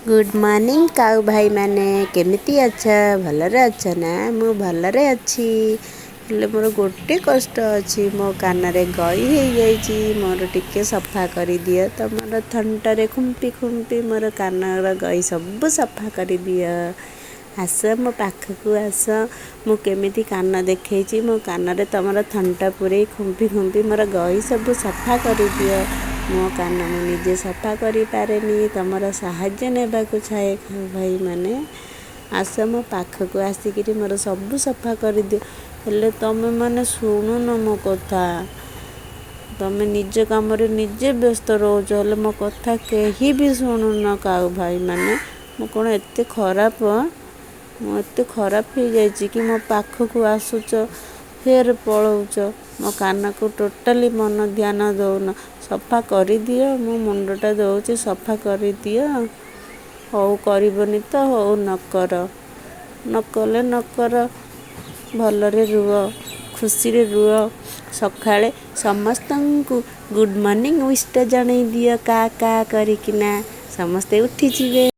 Good morning काऊ भाई माने केमिति अछ भलरे अछ ना मु भलरे अच्छी हेले मोर गोटे कष्ट अच्छी मो कान रे गई हो जाइए मोर टिके सफा कर दिए तुम थंटारे खुंपी खुंपी मोर कान गई सब सफा कर दिए आस मो पाखक आस मु केमिति कान देखी मो कान रे तुम थंटा पूरे खुंपी खुंपी मोर गई सब सफा कर दिए मो कान मु निजे सफा करि पारेनी तुमर साहाय्य नेबाकु चाहे भाई माने आस मो पाखक आसिक मोर सब सफा कर दियो हेले तुम माने शुणुन मो कथा तुम निज काम रे निजे व्यस्त रोज हेले मो कथा कहीं भी शुणुन काऊ भाई माने मो कौन एत खराब मो एत खराब हो जाइए कि मो पाखक आसुच फेर पलाऊच मो कान को टोटाली मन ध्यान दौन सफा कर दियो मो मुंडटा दौचे सफा कर दियो हौ करबनी तो हौ नकर नकले नकर भलरे रुह खुशी रे रुह सकाळे समस्त को गुड मॉर्निंग विश जन दियो का करिकिना समस्ते उठी जीवे।